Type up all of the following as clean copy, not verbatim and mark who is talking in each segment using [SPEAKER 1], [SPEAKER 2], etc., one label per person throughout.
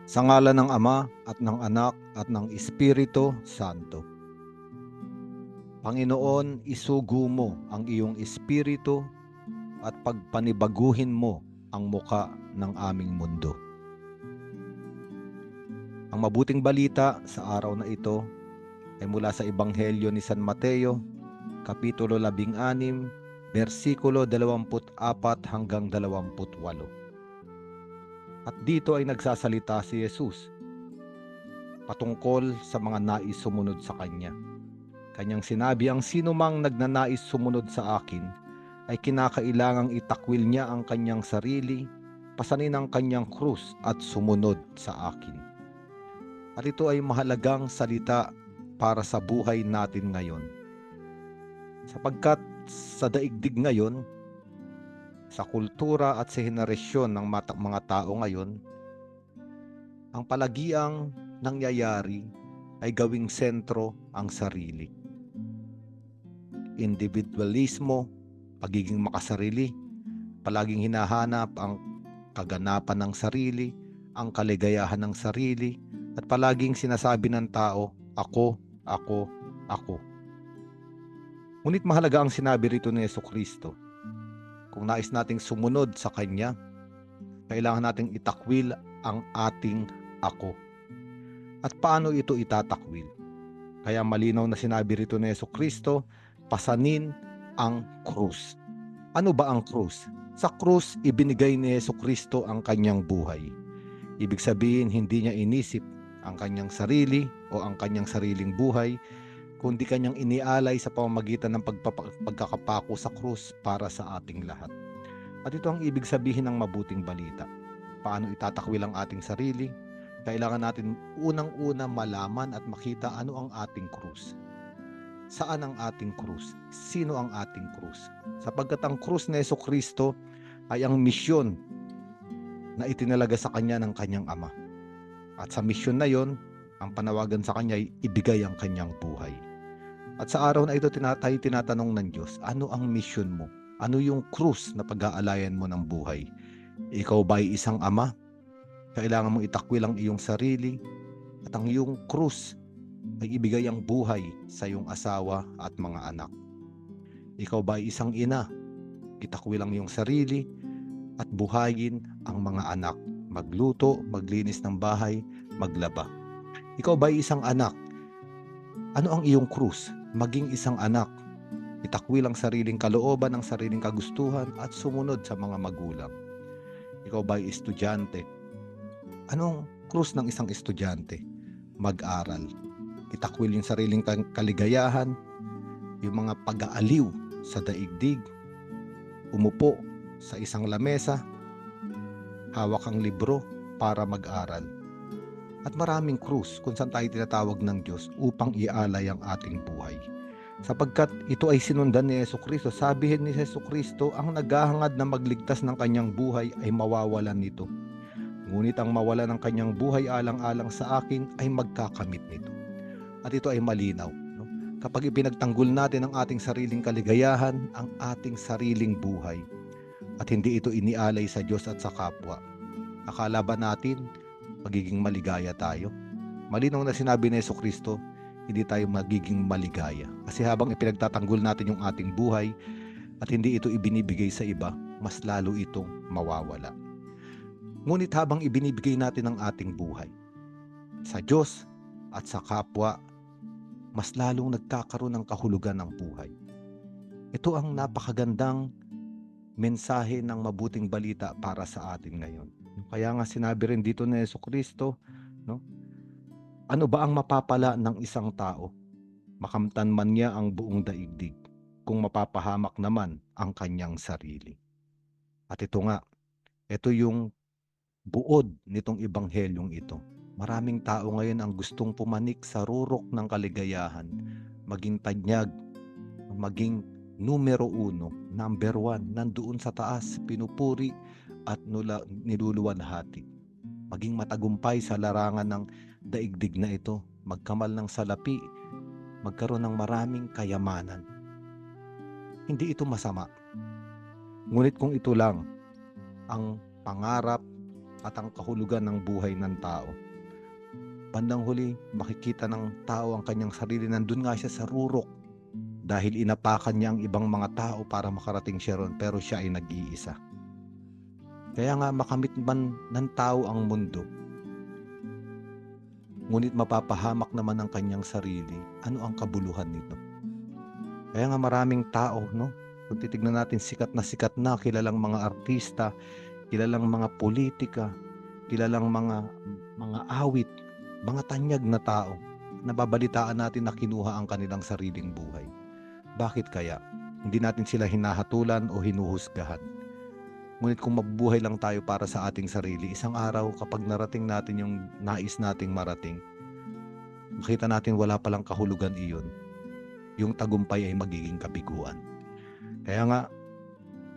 [SPEAKER 1] Sa ngalan ng Ama at ng Anak at ng Espiritu Santo. Panginoon, isugo mo ang iyong espiritu at pagpanibaguhin mo ang muka ng aming mundo. Ang mabuting balita sa araw na ito ay mula sa Ebanghelyo ni San Mateo, Kapitulo 16, versikulo 24 hanggang 28. At dito ay nagsasalita si Jesus patungkol sa mga nais sumunod sa Kanya. Kanyang sinabi, ang sinumang nagnanais sumunod sa akin ay kinakailangang itakwil niya ang kanyang sarili, pasanin ang kanyang krus at sumunod sa akin. At ito ay mahalagang salita para sa buhay natin ngayon. Sapagkat sa daigdig ngayon, sa kultura at sa henerasyon ng mga tao ngayon, ang palagiang nangyayari ay gawing sentro ang sarili. Individualismo, pagiging makasarili, palaging hinahanap ang kaganapan ng sarili, ang kaligayahan ng sarili, at palaging sinasabi ng tao, ako, ako, ako. Ngunit mahalaga ang sinabi rito ni Jesucristo. Kung nais nating sumunod sa Kanya, kailangan nating itakwil ang ating ako. At paano ito itatakwil? Kaya malinaw na sinabi rito ni Jesucristo, pasanin ang krus. Ano ba ang krus? Sa krus, ibinigay ni Jesucristo ang kanyang buhay. Ibig sabihin, hindi niya inisip ang kanyang sarili o ang kanyang sariling buhay, kundi kanyang inialay sa pamamagitan ng pagkakapako sa krus para sa ating lahat. At ito ang ibig sabihin ng mabuting balita. Paano itatakwil ang ating sarili? Kailangan natin unang-una malaman at makita ano ang ating krus. Saan ang ating krus? Sino ang ating krus? Sapagkat ang krus ni Jesucristo ay ang misyon na itinalaga sa Kanya ng Kanyang Ama. At sa misyon na yon, ang panawagan sa Kanya ay ibigay ang Kanyang buhay. At sa araw na ito tayo tinatanong ng Diyos, ano ang misyon mo? Ano yung krus na pag-aalayan mo ng buhay? Ikaw ba ay isang ama? Kailangan mong itakwil ang iyong sarili at ang iyong krus ay ibigay ang buhay sa iyong asawa at mga anak. Ikaw ba ay isang ina? Itakwil ang iyong sarili at buhayin ang mga anak. Magluto, maglinis ng bahay, maglaba. Ikaw ba ay isang anak? Ano ang iyong krus? Maging isang anak. Itakwil ang sariling kalooban, ang sariling kagustuhan at sumunod sa mga magulang. Ikaw ba ay estudyante? Anong krus ng isang estudyante? Mag-aral. Itakwil yung sariling kaligayahan, yung mga pag-aaliw sa daigdig, umupo sa isang lamesa, hawak ang libro para mag-aral. At maraming krus kung saan tayo tinatawag ng Diyos upang ialay ang ating buhay. Sapagkat ito ay sinundan ni Jesucristo. Sabihin ni Jesucristo, ang naghahangad na magligtas ng kanyang buhay ay mawawalan nito. Ngunit ang mawala ng kanyang buhay alang-alang sa akin ay magkakamit nito. At ito ay malinaw. No? Kapag ipinagtanggol natin ang ating sariling kaligayahan, ang ating sariling buhay, at hindi ito inialay sa Diyos at sa kapwa, akala ba natin magiging maligaya tayo? Malinaw na sinabi ni Jesucristo, hindi tayo magiging maligaya. Kasi habang ipinagtatanggol natin yung ating buhay at hindi ito ibinibigay sa iba, mas lalo itong mawawala. Ngunit habang ibinibigay natin ang ating buhay sa Diyos at sa kapwa, mas lalong nagkakaroon ng kahulugan ng buhay. Ito ang napakagandang mensahe ng mabuting balita para sa atin ngayon. Kaya nga sinabi rin dito ni Jesucristo, no? Ano ba ang mapapala ng isang tao? Makamtan man niya ang buong daigdig, kung mapapahamak naman ang kanyang sarili. At ito nga, ito yung buod nitong ebanghelyong ito. Maraming tao ngayon ang gustong pumanik sa rurok ng kaligayahan, maging tanyag, maging numero 1, number 1, nandoon sa taas, pinupuri at niluluwalhati. Maging matagumpay sa larangan ng daigdig na ito, magkamal ng salapi, magkaroon ng maraming kayamanan. Hindi ito masama. Ngunit kung ito lang ang pangarap at ang kahulugan ng buhay ng tao. Bandang huli, makikita ng tao ang kanyang sarili. Nandun nga siya sa rurok dahil inapakan niya ang ibang mga tao para makarating siya ron, pero siya ay nag-iisa. Kaya nga makamit man ng tao ang mundo, ngunit mapapahamak naman ang kanyang sarili. Ano ang kabuluhan nito? Kaya nga maraming tao, no? Kung titignan natin, sikat na kilalang mga artista, kilalang mga politika, kilalang mga awit, mga tanyag na tao, nababalitaan natin na kinuha ang kanilang sariling buhay. Bakit kaya? Hindi natin sila hinahatulan o hinuhusgahan. Ngunit kung mabubuhay lang tayo para sa ating sarili, isang araw kapag narating natin yung nais nating marating, makita natin wala palang kahulugan iyon. Yung tagumpay ay magiging kabiguan. Kaya nga,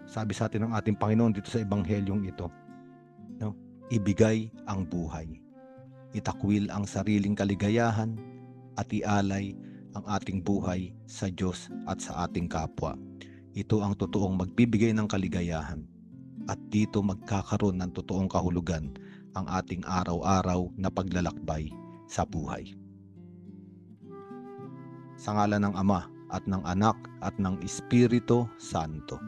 [SPEAKER 1] sabi sa atin ng ating Panginoon dito sa Ebanghelyong ito, no? Ibigay ang buhay. Itakwil ang sariling kaligayahan at ialay ang ating buhay sa Diyos at sa ating kapwa. Ito ang totoong magbibigay ng kaligayahan. At dito magkakaroon ng totoong kahulugan ang ating araw-araw na paglalakbay sa buhay. Sa ngalan ng Ama at ng Anak at ng Espiritu Santo.